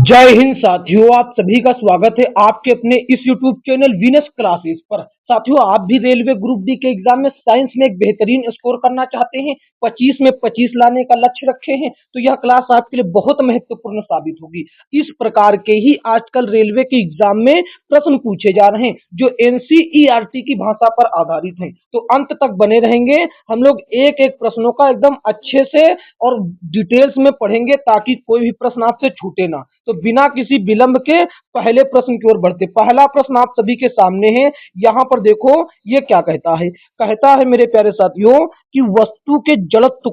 जय हिंद साथियों, आप सभी का स्वागत है आपके अपने इस YouTube चैनल वीनस क्लासेस पर। साथियों, आप भी रेलवे ग्रुप डी के एग्जाम में साइंस में एक बेहतरीन स्कोर करना चाहते हैं, 25 में 25 लाने का लक्ष्य रखे हैं, तो यह क्लास आपके लिए बहुत महत्वपूर्ण साबित होगी। इस प्रकार के ही आजकल रेलवे के एग्जाम में प्रश्न पूछे जा रहे हैं जो एनसीईआरटी की भाषा पर आधारित हैं। तो अंत तक बने रहेंगे, हम लोग एक एक प्रश्नों का एकदम अच्छे से और डिटेल्स में पढ़ेंगे ताकि कोई भी प्रश्न आपसे छूटे ना। तो बिना किसी विलंब के पहले प्रश्न की ओर बढ़ते। पहला प्रश्न आप सभी के सामने है। यहाँ पर देखो ये क्या कहता है मेरे प्यारे साथियों कि वस्तु के जड़त्व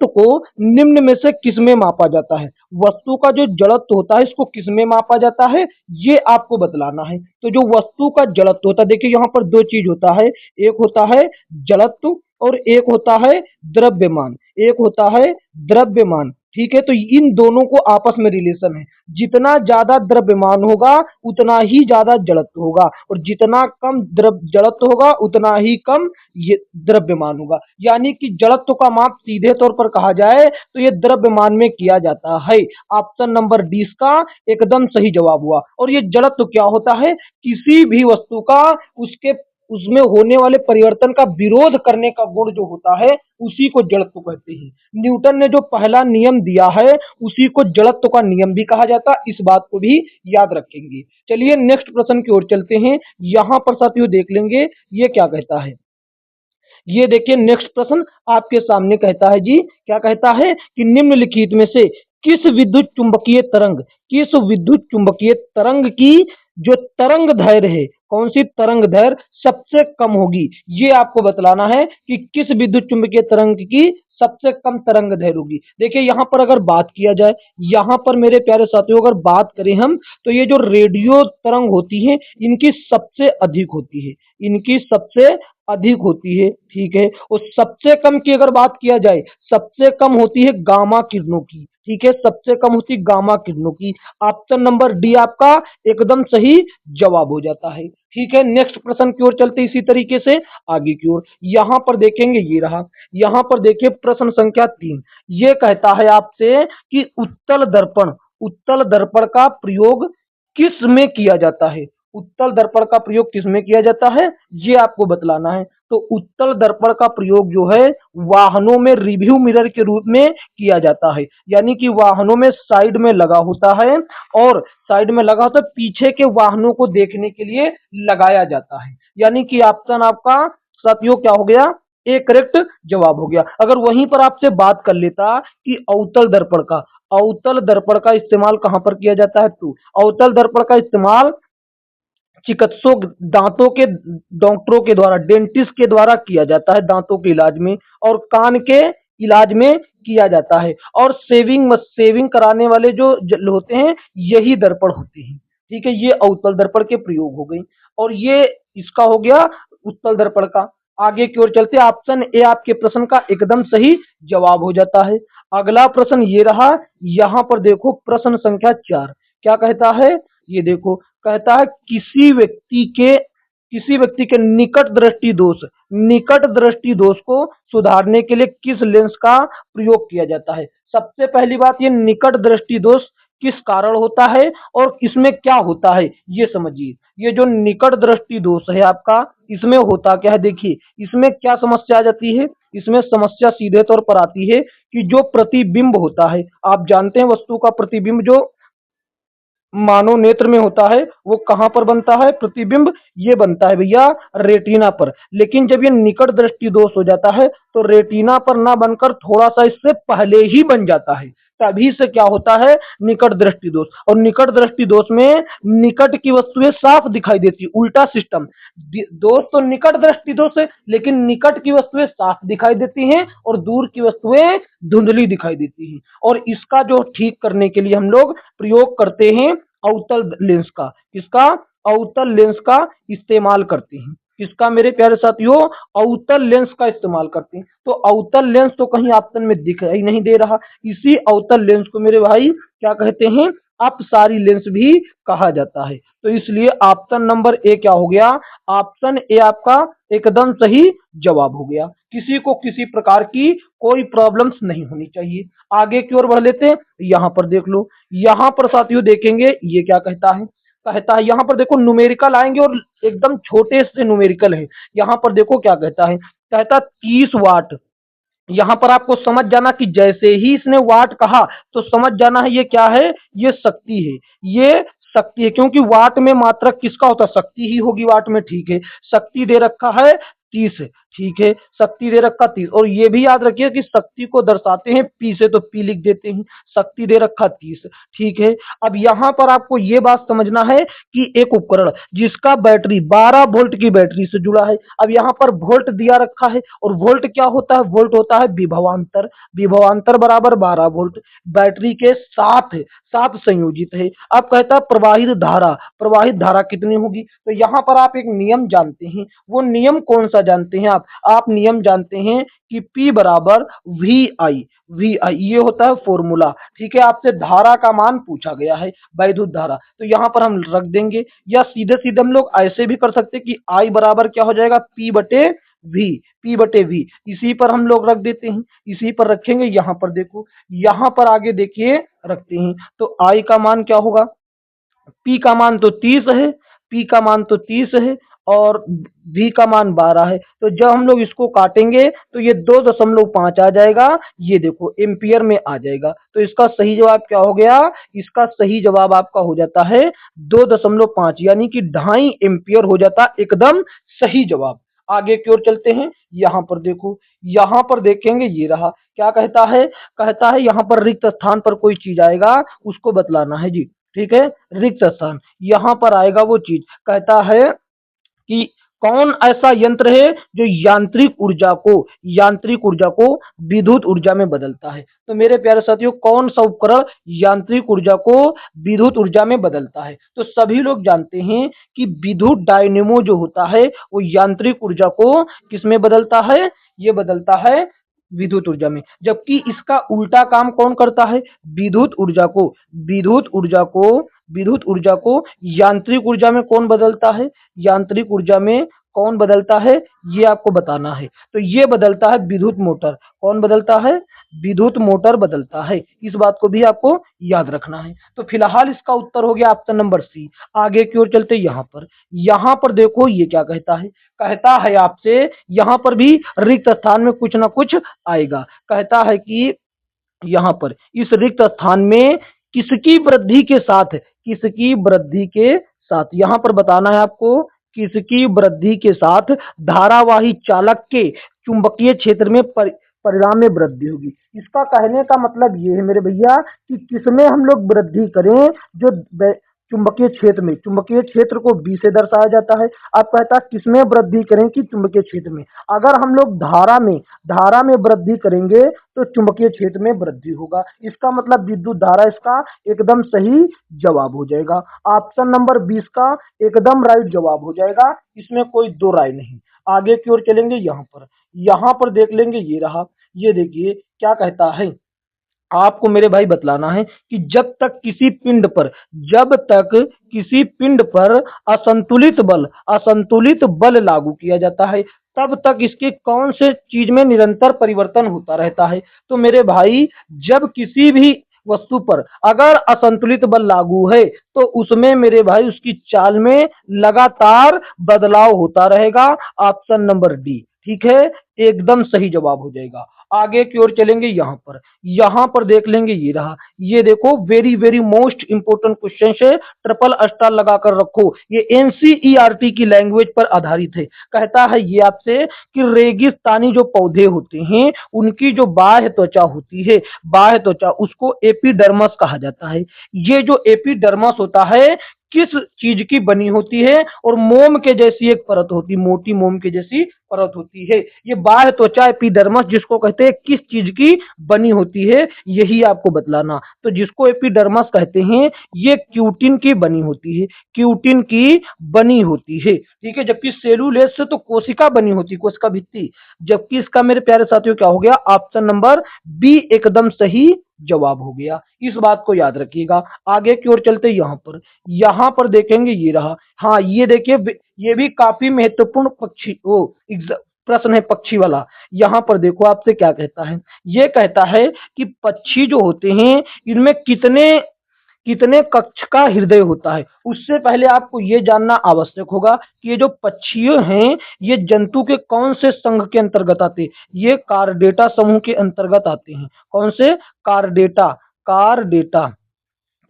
को निम्न में से किसमें मापा जाता है। वस्तु का जो जड़त्व होता है इसको किसमें मापा जाता है, ये आपको बतलाना है। तो जो वस्तु का जड़त्व होता है, देखिए यहाँ पर दो चीज होता है, एक होता है जड़त्व और एक होता है द्रव्यमान। एक होता है द्रव्यमान, ठीक है। तो इन दोनों को आपस में रिलेशन है। जितना ज्यादा द्रव्यमान होगा उतना ही ज्यादा जड़त्व होगा, और जितना कम जड़त्व होगा उतना ही कम ये द्रव्यमान होगा। यानी कि जड़त्व का माप सीधे तौर पर कहा जाए तो ये द्रव्यमान में किया जाता है। ऑप्शन नंबर डी इसका एकदम सही जवाब हुआ। और ये जड़त्व क्या होता है, किसी भी वस्तु का उसके उसमें होने वाले परिवर्तन का विरोध करने का गुण जो होता है उसी को जड़त्व कहते हैं। न्यूटन ने जो पहला नियम दिया है उसी को जड़त्व का नियम भी कहा जाता है, इस बात को भी याद रखेंगे। चलिए नेक्स्ट प्रश्न की ओर चलते हैं। यहां पर साथियों देख लेंगे ये क्या कहता है। ये देखिए नेक्स्ट प्रश्न आपके सामने कहता है जी, क्या कहता है कि निम्नलिखित में से किस विद्युत चुंबकीय तरंग की जो तरंग दैर्घ्य है, कौन सी तरंग दैर्घ्य सबसे कम होगी, ये आपको बतलाना है कि किस विद्युत चुंबकीय तरंग की सबसे कम तरंग दैर्घ्य होगी। देखिए यहाँ पर अगर बात किया जाए, यहाँ पर मेरे प्यारे साथियों अगर बात करें हम, तो ये जो रेडियो तरंग होती है इनकी सबसे अधिक होती है, इनकी सबसे अधिक होती है, ठीक है। और सबसे कम की अगर बात किया जाए, सबसे कम होती है गामा किरणों की, ठीक है, सबसे कम होती है गामा किरणों की। ऑप्शन नंबर डी आपका एकदम सही जवाब हो जाता है, ठीक है। नेक्स्ट प्रश्न की ओर चलते इसी तरीके से आगे की ओर। यहां पर देखेंगे ये रहा, यहां पर देखिए प्रश्न संख्या 3। ये कहता है आपसे कि उत्तल दर्पण का प्रयोग किस में किया जाता है। उत्तल दर्पण का प्रयोग किसमें किया जाता है, ये आपको बतलाना है। तो उत्तल दर्पण का प्रयोग जो है वाहनों में रिव्यू मिरर के रूप में किया जाता है। यानी कि वाहनों में साइड में लगा होता है, और साइड में लगा होता है पीछे के वाहनों को देखने के लिए लगाया जाता है। यानी कि ऑप्शन आपका साथियों क्या हो गया, एक करेक्ट जवाब हो गया। अगर वहीं पर आपसे बात कर लेता कि अवतल दर्पण का इस्तेमाल कहां पर किया जाता है, तो अवतल दर्पण का इस्तेमाल चिकित्सकों दांतों के डॉक्टरों के द्वारा, डेंटिस्ट के द्वारा किया जाता है दांतों के इलाज में, और कान के इलाज में किया जाता है, और सेविंग कराने वाले जो होते हैं यही दर्पण होते हैं, ठीक है। ये अवतल दर्पण के प्रयोग हो गई, और ये इसका हो गया उत्तल दर्पण का। आगे की ओर चलते ऑप्शन ए आपके प्रश्न का एकदम सही जवाब हो जाता है। अगला प्रश्न ये रहा, यहां पर देखो प्रश्न संख्या 4 क्या कहता है, ये देखो कहता है किसी व्यक्ति के निकट दृष्टि दोष को सुधारने के लिए किस लेंस का प्रयोग किया जाता है। सबसे पहली बात, ये निकट दृष्टि दोष किस कारण होता है और इसमें क्या होता है ये समझिए। ये जो निकट दृष्टि दोष है आपका, इसमें होता क्या है, देखिए इसमें क्या समस्या आ जाती है। इसमें समस्या सीधे तौर पर आती है कि जो प्रतिबिंब होता है, आप जानते हैं वस्तु का प्रतिबिंब जो मानव नेत्र में होता है वो कहां पर बनता है प्रतिबिंब, ये बनता है भैया रेटिना पर। लेकिन जब ये निकट दृष्टि दोष हो जाता है तो रेटिना पर ना बनकर थोड़ा सा इससे पहले ही बन जाता है, तभी से क्या होता है निकट दृष्टि दोष। और निकट दृष्टि दोष में निकट की वस्तुएं साफ दिखाई देती है, उल्टा सिस्टम। दोष तो निकट दृष्टि दोष है, लेकिन निकट की वस्तुएं साफ दिखाई देती हैं और दूर की वस्तुएं धुंधली दिखाई देती हैं। और इसका जो ठीक करने के लिए हम लोग प्रयोग करते हैं अवतल लेंस का, किसका, अवतल लेंस का इस्तेमाल करते हैं। किसका मेरे प्यारे साथियों, अवतल लेंस का इस्तेमाल करते हैं। तो अवतल लेंस तो कहीं ऑप्शन में दिख ही नहीं दे रहा, इसी अवतल लेंस को मेरे भाई क्या कहते हैं, अपसारी लेंस भी कहा जाता है। तो इसलिए ऑप्शन नंबर ए क्या हो गया? ऑप्शन ए आपका एकदम सही जवाब हो गया। किसी को किसी प्रकार की कोई प्रॉब्लम्स नहीं होनी चाहिए। आगे की ओर बढ़ लेते हैं। यहाँ पर देख लो, यहाँ पर साथियों देखेंगे ये क्या कहता है। कहता है यहाँ पर देखो न्यूमेरिकल आएंगे और एकदम छोटे से न्यूमेरिकल है। यहाँ पर देखो क्या कहता है, कहता 30 वाट। यहाँ पर आपको समझ जाना कि जैसे ही इसने वाट कहा तो समझ जाना है ये क्या है, ये शक्ति है। ये शक्ति है क्योंकि वाट में मात्रक किसका होता है, शक्ति ही होगी वाट में। ठीक है, शक्ति दे रखा है 30 है। ठीक है, शक्ति दे रखा 30 और ये भी याद रखिए कि शक्ति को दर्शाते हैं पी से, तो पी लिख देते हैं। शक्ति दे रखा 30। ठीक है, अब यहाँ पर आपको ये बात समझना है कि एक उपकरण जिसका बैटरी 12 वोल्ट की बैटरी से जुड़ा है। अब यहाँ पर वोल्ट दिया रखा है और वोल्ट क्या होता है, वोल्ट होता है विभवांतर। विभवांतर बराबर 12 वोल्ट बैटरी के साथ साथ संयोजित है। अब कहता है प्रवाहित धारा, प्रवाहित धारा कितनी होगी? तो यहाँ पर आप एक नियम जानते हैं। वो नियम कौन सा जानते हैं आप नियम जानते हैं कि P बराबर वी आई। वी आई ये होता है फॉर्मूला। ठीक है, आपसे धारा का मान पूछा गया है, वैद्युत धारा, तो यहाँ पर हम रख देंगे। या सीधे सीधे हम लोग ऐसे भी कर सकते कि आई बराबर क्या हो जाएगा, P बटे वी। P बटे वी इसी पर हम लोग रख देते हैं, इसी पर रखेंगे। यहाँ पर देखो, यहाँ पर आगे देखिए रखते हैं, तो आई का मान क्या होगा, P का मान तो 30 है, P का मान तो 30 है और V का मान 12 है। तो जब हम लोग इसको काटेंगे तो ये 2.5 आ जाएगा। ये देखो एम्पियर में आ जाएगा। तो इसका सही जवाब क्या हो गया, इसका सही जवाब आपका हो जाता है 2.5, यानी कि 2.5 एम्पियर हो जाता एकदम सही जवाब। आगे की ओर चलते हैं। यहाँ पर देखो, यहाँ पर देखेंगे ये रहा, क्या कहता है, कहता है यहाँ पर रिक्त स्थान पर कोई चीज आएगा उसको बतलाना है जी। ठीक है, रिक्त स्थान यहाँ पर आएगा वो चीज। कहता है कि कौन ऐसा यंत्र है जो यांत्रिक ऊर्जा को विद्युत ऊर्जा में बदलता है। तो मेरे प्यारे साथियों, कौन सा उपकरण यांत्रिक ऊर्जा को विद्युत ऊर्जा में बदलता है? तो सभी लोग जानते हैं कि विद्युत डायनेमो जो होता है वो यांत्रिक ऊर्जा को किसमें बदलता है, ये बदलता है विद्युत ऊर्जा में। जबकि इसका उल्टा काम कौन करता है, विद्युत ऊर्जा को यांत्रिक ऊर्जा में कौन बदलता है, यांत्रिक ऊर्जा में कौन बदलता है, ये आपको बताना है। तो ये बदलता है विद्युत मोटर। कौन बदलता है, विद्युत मोटर बदलता है। इस बात को भी आपको याद रखना है। तो फिलहाल इसका उत्तर हो गया ऑप्शन नंबर सी। आगे की ओर चलते यहाँ पर देखो ये क्या कहता है, कहता है आपसे यहाँ पर भी रिक्त स्थान में कुछ ना कुछ आएगा। कहता है कि यहाँ पर इस रिक्त स्थान में किसकी वृद्धि के साथ यहाँ पर बताना है आपको, किसकी वृद्धि के साथ धारावाही चालक के चुंबकीय क्षेत्र में परिणाम में वृद्धि होगी। इसका कहने का मतलब ये है मेरे भैया कि किसमें हम लोग वृद्धि करें, जो चुंबकीय क्षेत्र को बी से दर्शाया जाता है। अब कहता है किसमें वृद्धि करें कि चुंबकीय क्षेत्र में। अगर हम लोग धारा में वृद्धि करेंगे तो चुंबकीय क्षेत्र में वृद्धि होगा। इसका मतलब विद्युत धारा इसका एकदम सही जवाब हो जाएगा। ऑप्शन नंबर 20 का एकदम राइट जवाब हो जाएगा, इसमें कोई दो राय नहीं। आगे की ओर चलेंगे। यहाँ पर देख लेंगे ये रहा, ये देखिए क्या कहता है। आपको मेरे भाई बतलाना है कि जब तक किसी पिंड पर असंतुलित बल लागू किया जाता है तब तक इसके कौन से चीज में निरंतर परिवर्तन होता रहता है। तो मेरे भाई, जब किसी भी वस्तु पर अगर असंतुलित बल लागू है तो उसमें मेरे भाई उसकी चाल में लगातार बदलाव होता रहेगा। ऑप्शन नंबर डी ठीक है, एकदम सही जवाब हो जाएगा। आगे की ओर चलेंगे। यहाँ पर देख लेंगे ये रहा, ये देखो very very most important question है, ट्रिपल स्टार लगाकर रखो। ये एनसीईआरटी की लैंग्वेज पर आधारित है। कहता है ये आपसे कि रेगिस्तानी जो पौधे होते हैं उनकी जो बाह्य त्वचा होती है, बाह्य त्वचा, उसको एपिडर्मस कहा जाता है। ये जो एपिडर्मस होता है किस चीज की बनी होती है, और मोम के जैसी एक परत होती, मोटी मोम के जैसी परत होती है। ये बाह्य त्वचा एपिडर्मिस जिसको कहते हैं किस चीज की बनी होती है, यही आपको बतलाना। तो जिसको एपिडर्मिस कहते हैं ये क्यूटिन की बनी होती है, क्यूटिन की बनी होती है, ठीक है। जबकि सेलुलोज से तो कोशिका बनी होती है, कोशिका भित्ति। जबकि इसका मेरे प्यारे साथियों क्या हो गया, ऑप्शन नंबर बी एकदम सही जवाब हो गया। इस बात को याद रखिएगा। आगे की ओर चलते यहाँ पर देखेंगे ये रहा। हाँ ये देखिए, ये भी काफी महत्वपूर्ण पक्षी वो प्रश्न है पक्षी वाला। यहाँ पर देखो आपसे क्या कहता है, ये कहता है कि पक्षी जो होते हैं इनमें कितने कितने कक्ष का हृदय होता है। उससे पहले आपको ये जानना आवश्यक होगा कि ये जो पक्षी हैं ये जंतु के कौन से संघ के अंतर्गत आते हैं। ये कार्डेटा समूह के अंतर्गत आते हैं। कौन से? Chordata, chordata.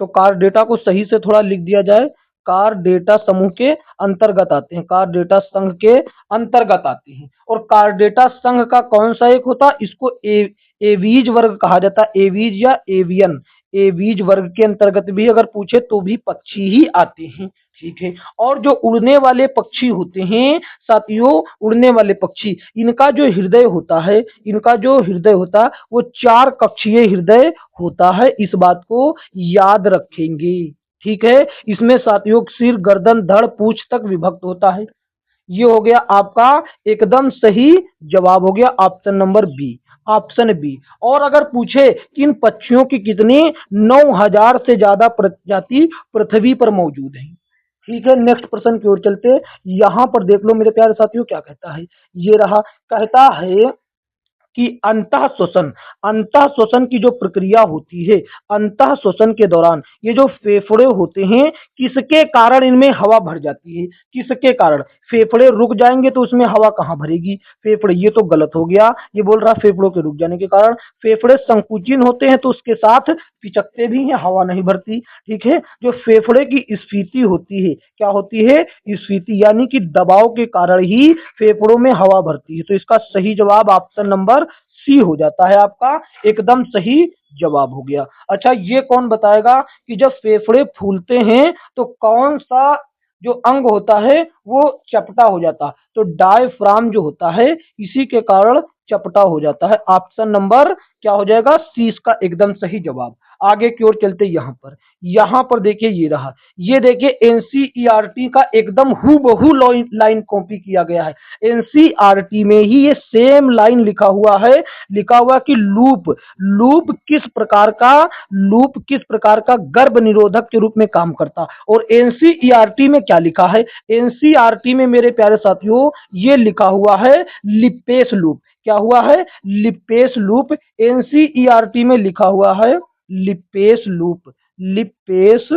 तो कार्डेटा को सही से थोड़ा लिख दिया जाए, कार्डेटा समूह के अंतर्गत आते हैं, कार्डेटा संघ के अंतर्गत आते हैं। और कार्डेटा संघ का कौन सा एक होता है, इसको एवीज वर्ग कहा जाता है, एवीज या एवियन। एवीज वर्ग के अंतर्गत भी अगर पूछे तो भी पक्षी ही आते हैं, ठीक है। और जो उड़ने वाले पक्षी होते हैं साथियों, उड़ने वाले पक्षी, इनका जो हृदय होता है, इनका जो हृदय होता है वो 4 कक्षीय हृदय होता है। इस बात को याद रखेंगे, ठीक है। इसमें साथियों सिर, गर्दन, धड़, पूंछ तक विभक्त होता है। ये हो गया आपका एकदम सही जवाब हो गया option number B, option B. और अगर पूछे कि इन पक्षियों की कितनी 9000 से ज्यादा प्रजाति पृथ्वी पर मौजूद है, ठीक है। नेक्स्ट प्रश्न की ओर चलते, यहां पर देख लो मेरे प्यारे साथियों क्या कहता है, ये रहा। कहता है कि अंतः श्वसन, अंतः श्वसन की जो प्रक्रिया होती है, अंतः श्वसन के दौरान ये जो फेफड़े होते हैं किसके कारण इनमें हवा भर जाती है, किसके कारण? फेफड़े रुक जाएंगे तो उसमें हवा कहाँ भरेगी? फेफड़े, ये तो गलत हो गया। ये बोल रहा फेफड़ों के रुक जाने के कारण। फेफड़े संकुचित होते हैं तो उसके साथ पिचकते भी हैं, हवा नहीं भरती, ठीक है। जो फेफड़े की स्फीति होती है, क्या होती है? स्फीति, यानी कि दबाव के कारण ही फेफड़ों में हवा भरती है। तो इसका सही जवाब ऑप्शन नंबर सी हो जाता है आपका, एकदम सही जवाब हो गया। अच्छा ये कौन बताएगा कि जब फेफड़े फूलते हैं तो कौन सा जो अंग होता है वो चपटा हो जाता? तो डायफ्राम जो होता है इसी के कारण चपटा हो जाता है। ऑप्शन नंबर क्या हो जाएगा? सी इसका एकदम सही जवाब। आगे की ओर चलते यहाँ पर देखिए ये रहा। ये देखिए एनसीईआरटी का एकदम हूबहू लाइन कॉपी किया गया है। एनसीईआरटी में ही ये सेम लाइन लिखा हुआ है, लिखा हुआ कि लूप, लूप किस प्रकार का गर्भ निरोधक के रूप में काम करता। और एनसीईआरटी में क्या लिखा है? एनसीईआरटी में मेरे प्यारे साथियों ये लिखा हुआ है लिपेस लूप। क्या हुआ है? Lipase loop. एनसीईआरटी में लिखा हुआ है लिपेस लूप। लिपेस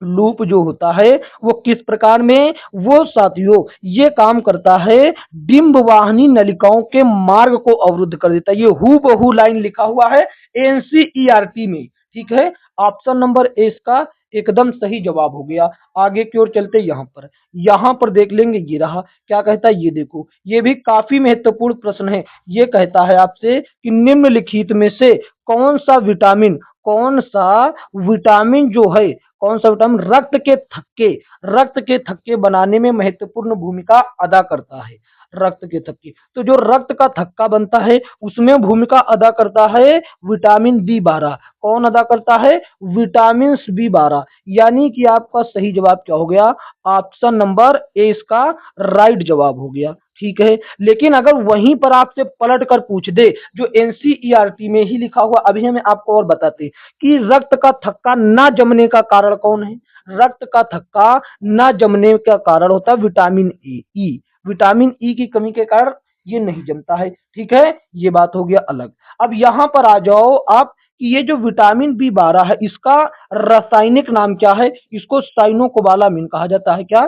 लूप जो होता है वो किस प्रकार में, वो साथियों ये काम करता है, डिंब वाहिनी नलिकाओं के मार्ग को अवरुद्ध कर देता है। ये हूबहू लाइन लिखा हुआ है एनसीईआरटी में, ठीक है। ऑप्शन नंबर ए इसका एकदम सही जवाब हो गया। आगे की ओर चलते यहाँ पर देख लेंगे ये रहा। क्या कहता है ये देखो, ये भी काफी महत्वपूर्ण प्रश्न है। ये कहता है आपसे कि निम्नलिखित में से कौन सा विटामिन, कौन सा विटामिन जो है, कौन सा विटामिन रक्त के थक्के बनाने में महत्वपूर्ण भूमिका अदा करता है? रक्त के थक्के, तो जो रक्त का थक्का बनता है उसमें भूमिका अदा करता है विटामिन बी 12। कौन अदा करता है? Vitamin B 12। यानी कि आपका सही जवाब क्या हो गया? ऑप्शन नंबर ए इसका राइट जवाब हो गया, ठीक है। लेकिन अगर वहीं पर आपसे पलट कर पूछ दे जो एनसीईआरटी में ही लिखा हुआ, अभी हमें आपको और बताते कि रक्त का थक्का ना जमने का कारण कौन है? रक्त का थक्का ना जमने का कारण होता है विटामिन ई। विटामिन ई की कमी के कारण ये नहीं जमता है, ठीक है। ये बात हो गया अलग। अब यहां पर आ जाओ आप कि ये जो विटामिन बी 12 है इसका रासायनिक नाम क्या है? इसको साइनोकोबालामिन कहा जाता है। क्या?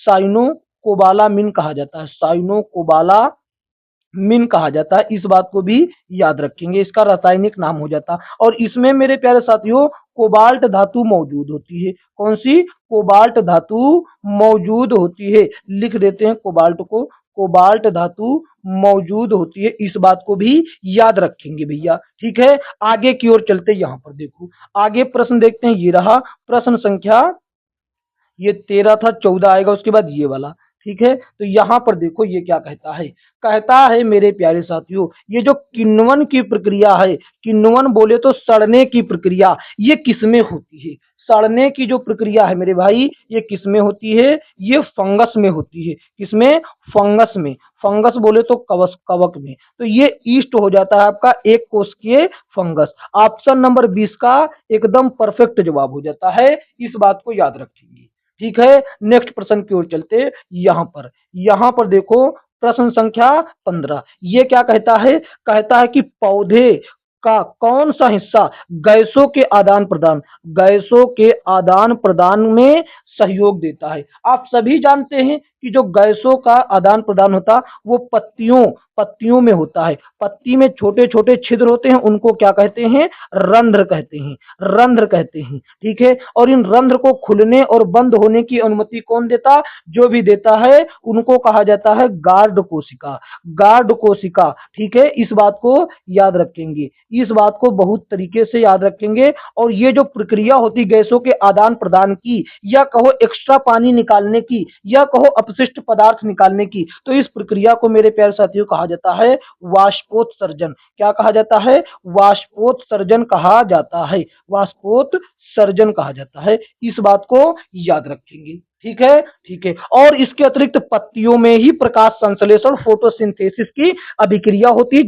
साइनोकोबालामिन कहा जाता है, साइनोकोबाला मिन कहा जाता है। इस बात को भी याद रखेंगे, इसका रासायनिक नाम हो जाता। और इसमें मेरे प्यारे साथियों कोबाल्ट धातु मौजूद होती है। कौन सी? कोबाल्ट धातु मौजूद होती है। लिख देते हैं कोबाल्ट को, कोबाल्ट धातु मौजूद होती है। इस बात को भी याद रखेंगे भैया, ठीक है। आगे की ओर चलते यहाँ पर देखो, आगे प्रश्न देखते हैं। ये रहा प्रश्न संख्या, ये 13 था, 14 आएगा उसके बाद ये वाला। ठीक है, तो यहाँ पर देखो ये क्या कहता है मेरे प्यारे साथियों, ये जो किण्वन की प्रक्रिया है, किण्वन बोले तो सड़ने की प्रक्रिया, ये किसमें होती है? सड़ने की जो प्रक्रिया है मेरे भाई, ये किसमें होती है? ये फंगस में होती है। किसमें? फंगस में। फंगस बोले तो कवक में। तो ये ईस्ट हो जाता है आपका एक कोशिकीय फंगस। ऑप्शन नंबर 20 का एकदम परफेक्ट जवाब हो जाता है, इस बात को याद रखेंगे। ठीक है, नेक्स्ट प्रश्न की ओर चलते। यहाँ पर देखो प्रश्न संख्या 15, ये क्या कहता है कि पौधे का कौन सा हिस्सा गैसों के आदान प्रदान में सहयोग देता है? आप सभी जानते हैं कि जो गैसों का आदान प्रदान होता है वो पत्तियों में होता है। पत्ती में छोटे छोटे छिद्र होते हैं, उनको क्या कहते हैं? रंध्र कहते हैं। ठीक है, और इन रंध्र को खुलने और बंद होने की अनुमति कौन देता? जो भी देता है उनको कहा जाता है गार्ड कोशिका। ठीक है, इस बात को याद रखेंगे, इस बात को बहुत तरीके से याद रखेंगे। और ये जो प्रक्रिया होती गैसों के आदान प्रदान की, या कहो एक्स्ट्रा पानी निकालने की, या कहो अपशिष्ट पदार्थ निकालने की, तो इस प्रक्रिया को मेरे प्यारे साथियों कहा जाता है वाष्पोत्सर्जन। क्या कहा जाता है? वाष्पोत्सर्जन कहा जाता है। वाष्पोत्सर्जन कहा जाता है, इस बात को याद रखेंगे। ठीक है, और इसके अतिरिक्त पत्तियों में ही प्रकाश संश्लेषण फोटोसिंथेसिस की अभिक्रिया होती है,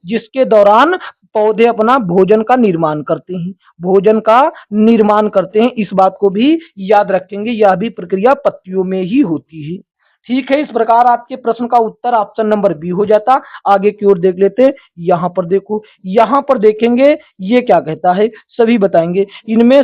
जिसके दौरान पौधे अपना भोजन का निर्माण करते हैं। इस बात को भी याद रखेंगे, यह भी प्रक्रिया पत्तियों में ही होती है। ठीक है, इस प्रकार आपके प्रश्न का उत्तर ऑप्शन नंबर बी हो जाता। आगे की ओर देख लेते। यहाँ पर देखो, यहाँ पर देखेंगे ये क्या कहता है, सभी बताएंगे। इनमें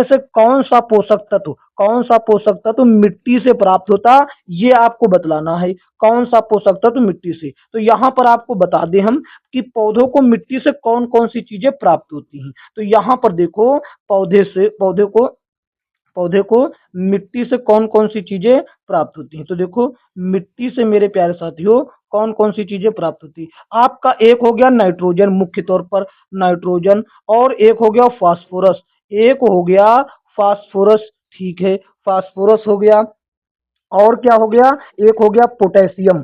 से कौन सा पोषक तत्व मिट्टी से प्राप्त होता, ये आपको बतलाना है। कौन सा पोषक तत्व मिट्टी से? तो यहाँ पर आपको बता दें हम कि पौधों को मिट्टी से कौन कौन सी चीजें प्राप्त होती हैं। तो यहाँ पर देखो, पौधे को मिट्टी से कौन कौन सी चीजें प्राप्त होती हैं। तो देखो, मिट्टी से मेरे प्यारे साथियों कौन कौन सी चीजें प्राप्त होती है। आपका एक हो गया नाइट्रोजन, मुख्य तौर पर नाइट्रोजन, और एक हो गया फास्फोरस। ठीक है, फास्फोरस हो गया, और क्या हो गया? एक हो गया पोटेशियम।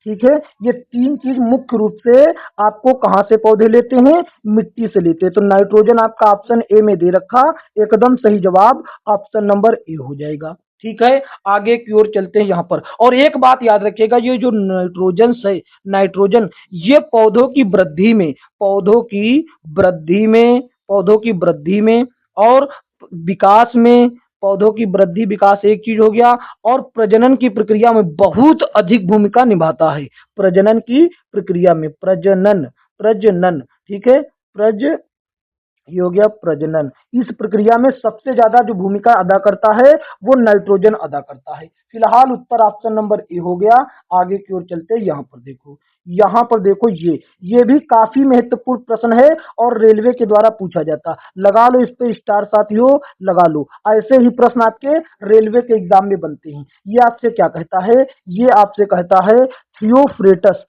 ठीक है, ये तीन चीज मुख्य रूप से आपको कहां से पौधे लेते हैं? मिट्टी से लेते हैं। तो नाइट्रोजन आपका ऑप्शन ए में दे रखा, एकदम सही जवाब ऑप्शन नंबर ए हो जाएगा। ठीक है, आगे की ओर चलते हैं यहाँ पर। और एक बात याद रखिएगा, ये जो नाइट्रोजन ये पौधों की वृद्धि में और विकास में, पौधों की वृद्धि विकास एक चीज हो गया, और प्रजनन की प्रक्रिया में बहुत अधिक भूमिका निभाता है। प्रजनन की प्रक्रिया में, प्रजनन। ठीक है, ये हो गया प्रजनन। इस प्रक्रिया में सबसे ज्यादा जो भूमिका अदा करता है वो नाइट्रोजन अदा करता है। फिलहाल उत्तर ऑप्शन नंबर ए हो गया। आगे की ओर चलते हैं। यहाँ पर देखो ये भी काफी महत्वपूर्ण प्रश्न है और रेलवे के द्वारा पूछा जाता। लगा लो इस पे स्टार साथियों, लगा लो। ऐसे ही प्रश्न आपके रेलवे के एग्जाम में बनते हैं। ये आपसे क्या कहता है? ये आपसे कहता है थियोफ्रेटस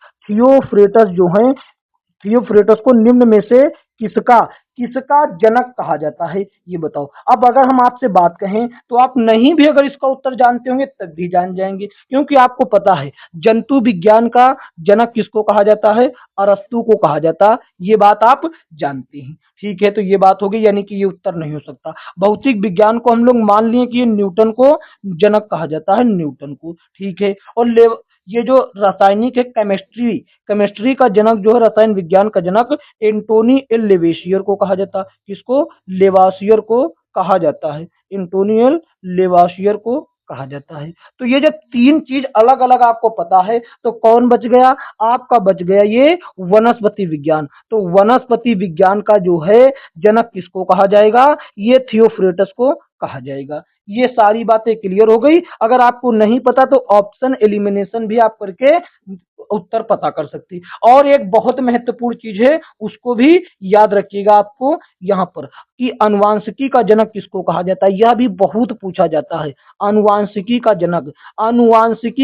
जो है, थियोफ्रेटस को निम्न में से किसका जनक कहा जाता है, ये बताओ। अब अगर हम आपसे बात कहें तो आप नहीं भी अगर इसका उत्तर जानते होंगे तब भी जान जाएंगे, क्योंकि आपको पता है जंतु विज्ञान का जनक किसको कहा जाता है? अरस्तु को कहा जाता है। ये बात आप जानते हैं। ठीक है, तो ये बात हो गई, यानी कि ये उत्तर नहीं हो सकता। भौतिक विज्ञान को हम लोग मान लिए कि ये न्यूटन को जनक कहा जाता है, न्यूटन को। ठीक है, और ये जो रासायनिक है, केमिस्ट्री का जनक जो है, रसायन विज्ञान का जनक एंटोनी एल लेवेसियर को कहा जाता है। किसको? लेवासियर को कहा जाता है। एंटोनी एल लेवासियर को कहा जाता है। तो ये जब तीन चीज अलग अलग आपको पता है तो कौन बच गया? आपका बच गया ये वनस्पति विज्ञान। तो वनस्पति विज्ञान का जो है जनक किसको कहा जाएगा? ये थियोफ्रेटस को कहा जाएगा। ये सारी बातें क्लियर हो गई। अगर आपको नहीं पता तो ऑप्शन एलिमिनेशन भी आप करके उत्तर पता कर सकती। और एक बहुत महत्वपूर्ण चीज है, उसको भी याद रखिएगा आपको यहाँ पर, कि अनुवांशिकी का जनक किसको कहा जाता है। यह भी बहुत पूछा जाता है। अनुवांशिकी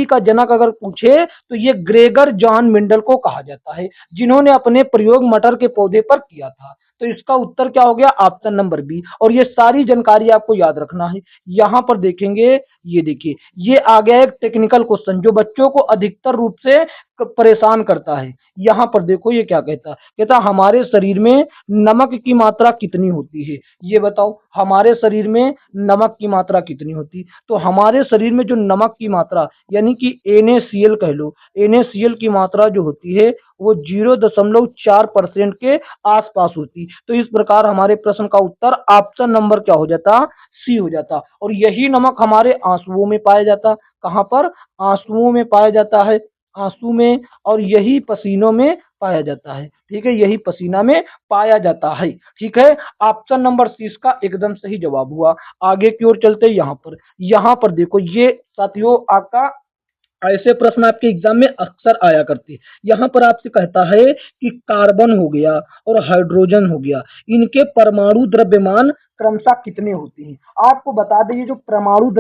का जनक अगर पूछे तो ये ग्रेगर जॉन मेंडल को कहा जाता है, जिन्होंने अपने प्रयोग मटर के पौधे पर किया था। तो इसका उत्तर क्या हो गया, ऑप्शन नंबर बी। और ये सारी जानकारी आपको याद रखना है। यहाँ पर देखेंगे, ये देखिए, ये आ गया एक टेक्निकल क्वेश्चन जो बच्चों को अधिकतर रूप से परेशान करता है। यहाँ पर देखो ये क्या कहता, कहता हमारे शरीर में नमक की मात्रा कितनी होती है, ये बताओ हमारे शरीर में नमक की मात्रा कितनी होती। तो हमारे शरीर में जो नमक की मात्रा यानी कि NaCl कह लो, NaCl की मात्रा जो होती है वो 0.4% के आसपास होती। तो इस प्रकार हमारे प्रश्न का उत्तर ऑप्शन नंबर क्या हो जाता, सी हो जाता। और यही नमक हमारे आंसुओं में पाया जाता, कहाँ पर, आंसुओं में पाया जाता है, आंसू में, और यही पसीनों में पाया जाता है। ठीक है, यही पसीना में पाया जाता है। ठीक है, ऑप्शन नंबर सी इसका एकदम सही जवाब हुआ। आगे की ओर चलते हैं। यहाँ पर देखो, ये साथियों आपका ऐसे प्रश्न आपके एग्जाम में अक्सर आया करते हैं। यहाँ पर आपसे कहता है कि कार्बन हो गया और हाइड्रोजन हो गया, इनके परमाणु द्रव्यमान क्रमशः कितने होते हैं। आपको बता दें, ये जो परमाणु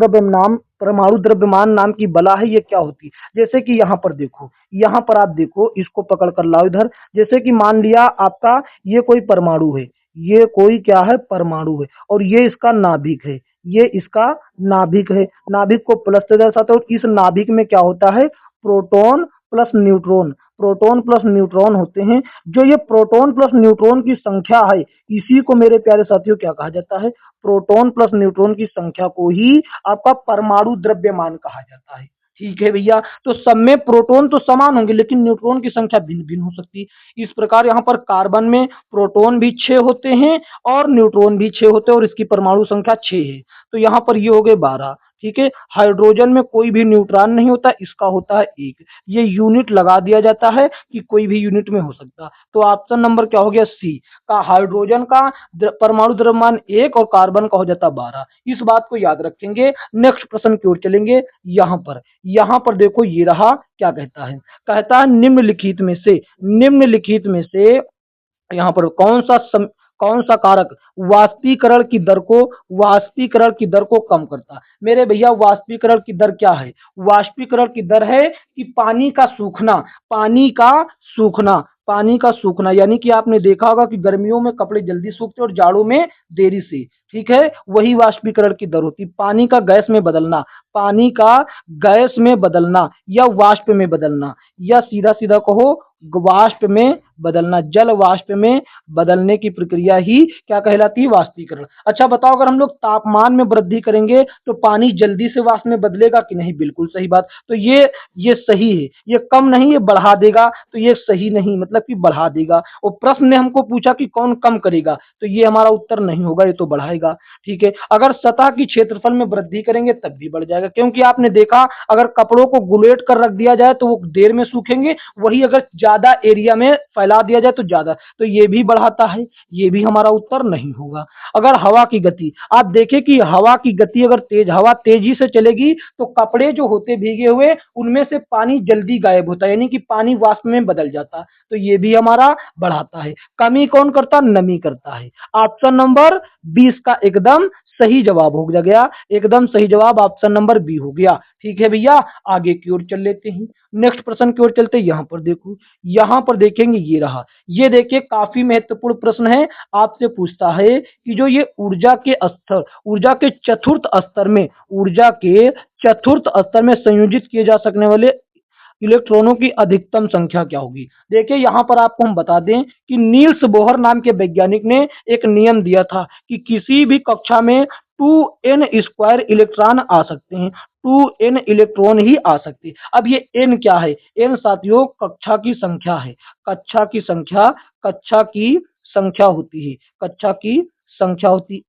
द्रव्यमान नाम की बला है, ये क्या होती है। जैसे कि यहाँ पर देखो, यहाँ पर आप देखो, इसको पकड़ कर लाओ इधर। जैसे कि मान लिया आपका ये कोई परमाणु है, ये कोई क्या है, परमाणु है, और ये इसका नाभिक है, ये इसका नाभिक है। नाभिक को प्लस से दर्शाते हैं, और इस नाभिक में क्या होता है, proton plus neutron, proton plus neutron होते हैं। जो ये प्रोटॉन प्लस न्यूट्रॉन की संख्या है, इसी को मेरे प्यारे साथियों क्या कहा जाता है, प्रोटॉन प्लस न्यूट्रॉन की संख्या को ही आपका परमाणु द्रव्यमान कहा जाता है। ठीक है भैया, तो सब में प्रोटॉन तो समान होंगे लेकिन न्यूट्रॉन की संख्या भिन्न भिन्न हो सकती है। इस प्रकार यहाँ पर कार्बन में प्रोटॉन भी 6 होते हैं और न्यूट्रॉन भी 6 होते हैं, और इसकी परमाणु संख्या 6 है। तो यहाँ पर ये हो गए 12। ठीक है, हाइड्रोजन में कोई भी न्यूट्रॉन नहीं होता, इसका होता है 1। ये यूनिट लगा दिया जाता है कि कोई भी यूनिट में हो सकता। तो ऑप्शन नंबर क्या हो गया, सी का, हाइड्रोजन का परमाणु द्रव्यमान 1 और कार्बन का हो जाता 12। इस बात को याद रखेंगे। नेक्स्ट प्रश्न की ओर चलेंगे। यहाँ पर देखो, ये रहा, क्या कहता है, कहता है निम्नलिखित में से यहाँ पर कौन सा कारक वाष्पीकरण की दर को कम करता है। मेरे भैया, वाष्पीकरण की दर क्या है, वाष्पीकरण की दर है कि पानी का सूखना, यानी कि आपने देखा होगा कि गर्मियों में कपड़े जल्दी सूखते और जाड़ों में देरी से। ठीक है, वही वाष्पीकरण की दर होती, पानी का गैस में बदलना या वाष्प में बदलना, या सीधा सीधा कहो वाष्प में बदलना, जल वाष्प में बदलने की प्रक्रिया ही क्या कहलाती है, वाष्पीकरण। अच्छा बताओ, अगर हम लोग तापमान में वृद्धि करेंगे तो पानी जल्दी से वाष्प में बदलेगा कि नहीं, बिल्कुल सही बात। तो ये सही है, ये कम नहीं, ये बढ़ा देगा, तो ये सही नहीं, मतलब कि बढ़ा देगा। और प्रश्न ने हमको पूछा कि कौन कम करेगा, तो ये हमारा उत्तर नहीं होगा, ये तो बढ़ाएगा। ठीक है, अगर सतह की क्षेत्रफल में वृद्धि करेंगे तब भी बढ़ जाएगा, क्योंकि आपने देखा अगर कपड़ों को गुलेट कर रख दिया जाए तो वो देर में सूखेंगे, वही अगर ज्यादा एरिया में फैला दिया जाए तो ज्यादा, तो ये भी बढ़ाता है, ये भी हमारा उत्तर नहीं होगा। अगर हवा की गति, आप देखें कि हवा की गति अगर हवा तेजी से चलेगी तो कपड़े जो होते भीगे हुए उनमें से पानी जल्दी गायब होता है, यानी कि पानी वाष्प में बदल जाता, तो ये भी हमारा बढ़ाता है। कमी कौन करता, नमी करता है। ऑप्शन नंबर 20 का एकदम सही जवाब हो गया, एकदम सही जवाब ऑप्शन नंबर बी हो गया। ठीक है भैया, आगे की ओर चल लेते हैं, नेक्स्ट प्रश्न की ओर चलते हैं। यहाँ पर देखो, यहाँ पर देखेंगे, ये रहा, ये देखिए काफी महत्वपूर्ण प्रश्न है। आपसे पूछता है कि जो ये ऊर्जा के चतुर्थ स्तर में संयोजित किए जा सकने वाले इलेक्ट्रॉनों की अधिकतम संख्या क्या होगी। देखिए, यहाँ पर आपको हम बता दें कि नील्स बोहर नाम के वैज्ञानिक ने एक नियम दिया था कि किसी भी कक्षा में 2n² इलेक्ट्रॉन आ सकते हैं, 2n इलेक्ट्रॉन ही आ सकते हैं। अब ये n क्या है, n साथियों कक्षा की संख्या है, कक्षा की संख्या होती है,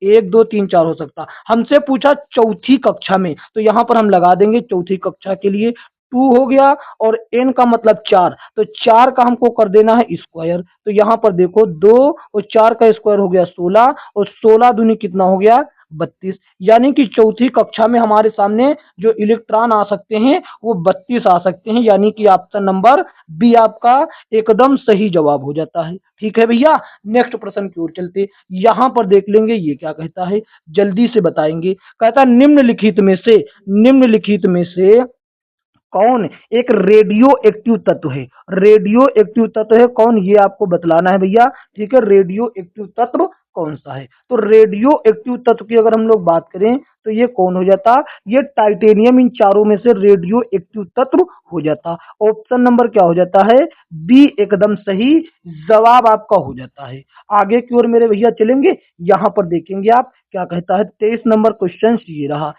1 2 3 4 हो सकता। हमसे पूछा चौथी कक्षा में, तो यहाँ पर हम लगा देंगे चौथी कक्षा के लिए 2 हो गया, और n का मतलब 4, तो 4 का हमको कर देना है स्क्वायर। तो यहाँ पर देखो 2 और 4 का स्क्वायर हो गया 16, और 16 दूनी कितना हो गया 32, यानी कि चौथी कक्षा में हमारे सामने जो इलेक्ट्रॉन आ सकते हैं वो 32 आ सकते हैं, यानी कि ऑप्शन नंबर बी आपका एकदम सही जवाब हो जाता है। ठीक है भैया, नेक्स्ट प्रश्न की ओर चलते, यहाँ पर देख लेंगे ये क्या कहता है, जल्दी से बताएंगे। कहता है निम्नलिखित में से कौन एक रेडियो एक्टिव तत्व है? रेडियो एक्टिव तत्व है कौन, ये आपको बतलाना है भैया। ठीक है, रेडियो एक्टिव तत्व कौन सा है? तो रेडियो एक्टिव तत्व की अगर हम लोग बात करें तो ये कौन हो जाता? ये टाइटेनियम इन चारों में से रेडियो एक्टिव तत्व हो जाता। ऑप्शन नंबर क्या हो जाता है? बी एकदम सही जवाब आपका हो जाता है। आगे की ओर मेरे भैया चलेंगे, यहां पर देखेंगे आप क्या कहता है। 23 नंबर क्वेश्चन ये रहा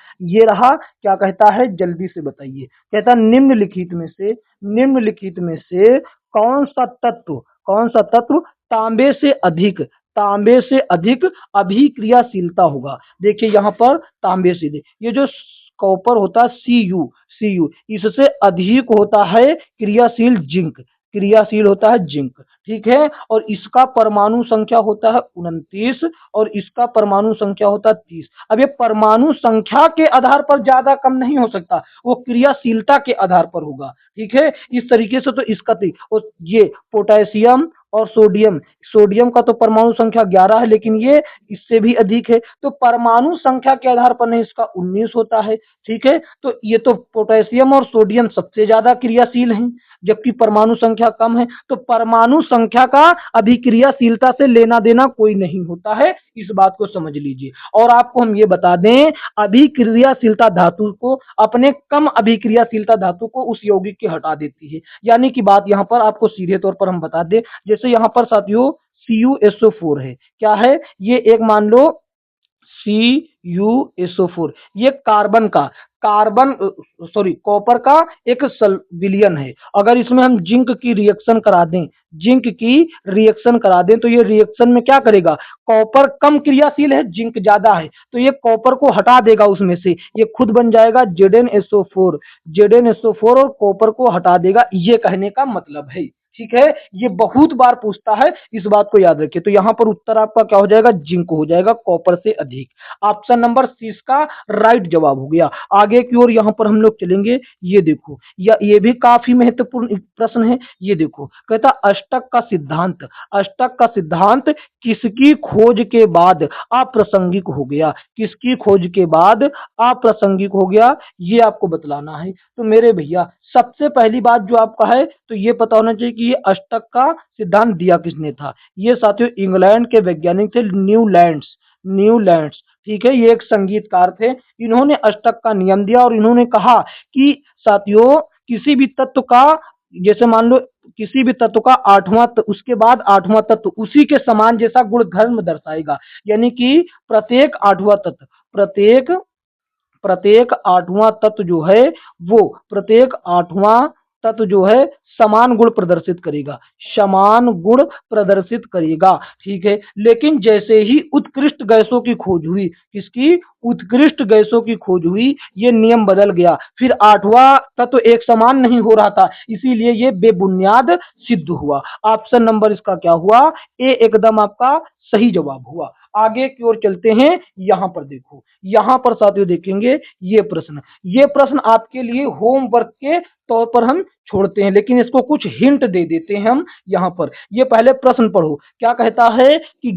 क्या कहता है, जल्दी से बताइए। कहता है निम्नलिखित में से कौन सा तत्व तांबे से अधिक अभिक्रियाशीलता होगा। देखिए यहाँ पर तांबे से, ये जो कॉपर होता है सी यू इससे अधिक होता है क्रियाशील होता है जिंक। ठीक है, और इसका परमाणु संख्या होता है 29 और इसका परमाणु संख्या होता है 30। अब ये परमाणु संख्या के आधार पर ज्यादा कम नहीं हो सकता, वो क्रियाशीलता के आधार पर होगा। ठीक है, इस तरीके से तो इसका और ये पोटेशियम और सोडियम का तो परमाणु संख्या 11 है, लेकिन ये इससे भी अधिक है, तो परमाणु संख्या के आधार पर नहीं इसका 19 होता है। ठीक है, तो ये तो पोटेशियम और सोडियम सबसे ज्यादा क्रियाशील हैं, जबकि परमाणु संख्या कम है, तो परमाणु संख्या का अभिक्रियाशीलता से लेना देना कोई नहीं होता है, इस बात को समझ लीजिए। और आपको हम ये बता दें, अभिक्रियाशीलता धातु को अपने कम अभिक्रियाशीलता धातु को उस यौगिक के हटा देती है। यानी कि बात यहाँ पर आपको सीधे तौर पर हम बता दें, जैसे यहाँ पर साथियों CuSO4 है, क्या है ये, एक मान लो CuSO4, ये कॉपर का एक विलियन है। अगर इसमें हम जिंक की रिएक्शन करा दें तो ये रिएक्शन में क्या करेगा, कॉपर कम क्रियाशील है, जिंक ज्यादा है, तो ये कॉपर को हटा देगा उसमें से, ये खुद बन जाएगा ZnSO4 और कॉपर को हटा देगा, ये कहने का मतलब है। ठीक है, ये बहुत बार पूछता है, इस बात को याद रखिए। तो यहाँ पर उत्तर आपका क्या हो जाएगा, जिंक हो जाएगा, कॉपर से अधिक। ऑप्शन नंबर सी इसका राइट जवाब हो गया। आगे की ओर यहाँ पर हम लोग चलेंगे, ये देखो, ये भी काफी महत्वपूर्ण प्रश्न है। ये देखो, कहता अष्टक का सिद्धांत किसकी खोज के बाद अप्रासंगिक हो गया? किसकी खोज के बाद अप्रासंगिक हो गया, ये आपको बतलाना है। तो मेरे भैया सबसे पहली बात जो आपका है, तो ये पता होना चाहिए कि ये अष्टक का सिद्धांत दिया किसने था। ये साथियों इंग्लैंड के वैज्ञानिक थे, न्यूलैंड्स। ठीक है, ये एक संगीतकार थे, इन्होंने अष्टक का नियम दिया और इन्होंने कहा कि साथियों किसी भी तत्व का, जैसे मान लो किसी भी तत्व का उसके बाद आठवां तत्व उसी के समान जैसा गुण धर्म दर्शाएगा। यानी कि प्रत्येक आठवां तत्व जो है वो समान गुण प्रदर्शित करेगा। ठीक है, लेकिन जैसे ही उत्कृष्ट गैसों की खोज हुई, किसकी, उत्कृष्ट गैसों की खोज हुई, ये नियम बदल गया। फिर आठवां तत्व एक समान नहीं हो रहा था, इसीलिए ये बेबुनियाद सिद्ध हुआ। ऑप्शन नंबर इसका क्या हुआ, ए एकदम आपका सही जवाब हुआ। आगे की ओर चलते हैं, यहां पर देखो, यहां पर साथियों देखेंगे ये प्रश्न आपके लिए होमवर्क के तौर पर हम छोड़ते हैं, लेकिन इसको कुछ हिंट दे देते हैं हम यहाँ पर। ये पहले प्रश्न पढ़ो, क्या कहता है कि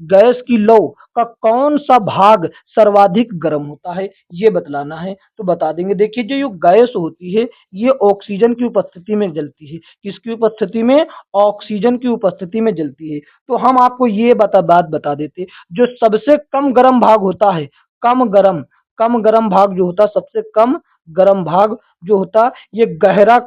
गैस की लौ का कौन सा भाग सर्वाधिक गर्म होता है, ये बतलाना है। तो बता देंगे, देखिए जो ये गैस होती है ये ऑक्सीजन की उपस्थिति में जलती है। किसकी उपस्थिति में, ऑक्सीजन की उपस्थिति में जलती है। तो हम आपको ये बात बता देते, जो सबसे कम गर्म भाग होता है, कम गरम भाग जो होता, सबसे कम गरम भाग जो होता, ये गहरा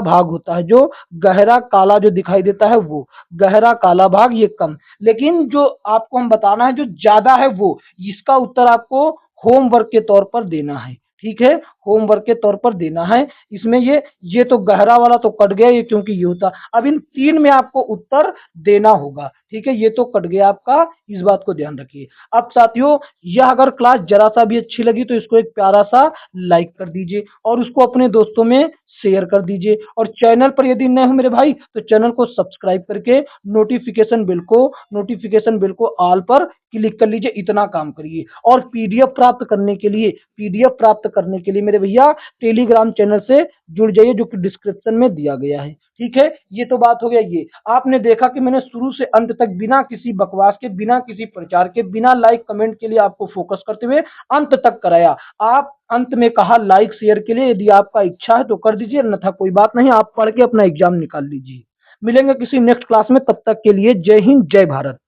भाग होता है, जो गहरा काला जो दिखाई देता है वो गहरा काला भाग, ये कम। लेकिन जो आपको हम बताना है जो ज्यादा है वो, इसका उत्तर आपको होमवर्क के तौर पर देना है। ठीक है, होमवर्क के तौर पर देना है। इसमें ये तो गहरा वाला तो कट गया, ये क्योंकि ये होता। अब इन तीन में आपको उत्तर देना होगा। ठीक है, ये तो कट गया आपका, इस बात को ध्यान रखिए। अब साथियों, यह अगर क्लास जरा सा भी अच्छी लगी तो इसको एक प्यारा सा लाइक कर दीजिए और उसको अपने दोस्तों में शेयर कर दीजिए। और चैनल पर यदि नए हो मेरे भाई तो चैनल को सब्सक्राइब करके नोटिफिकेशन बिल को ऑल पर क्लिक कर लीजिए। इतना काम करिए। और पीडीएफ प्राप्त करने के लिए मेरे भैया टेलीग्राम चैनल से जुड़ जाइए, जो कि डिस्क्रिप्शन में दिया गया है। ठीक है, ये तो बात हो गया। ये आपने देखा कि मैंने शुरू से अंत तक बिना किसी बकवास के, बिना किसी प्रचार के, बिना लाइक कमेंट के लिए आपको फोकस करते हुए अंत तक कराया। आप अंत में कहा लाइक शेयर के लिए, यदि आपका इच्छा है तो कर दीजिए, अन्यथा कोई बात नहीं, आप पढ़ के अपना एग्जाम निकाल लीजिए। मिलेंगे किसी नेक्स्ट क्लास में, तब तक के लिए जय हिंद जय भारत।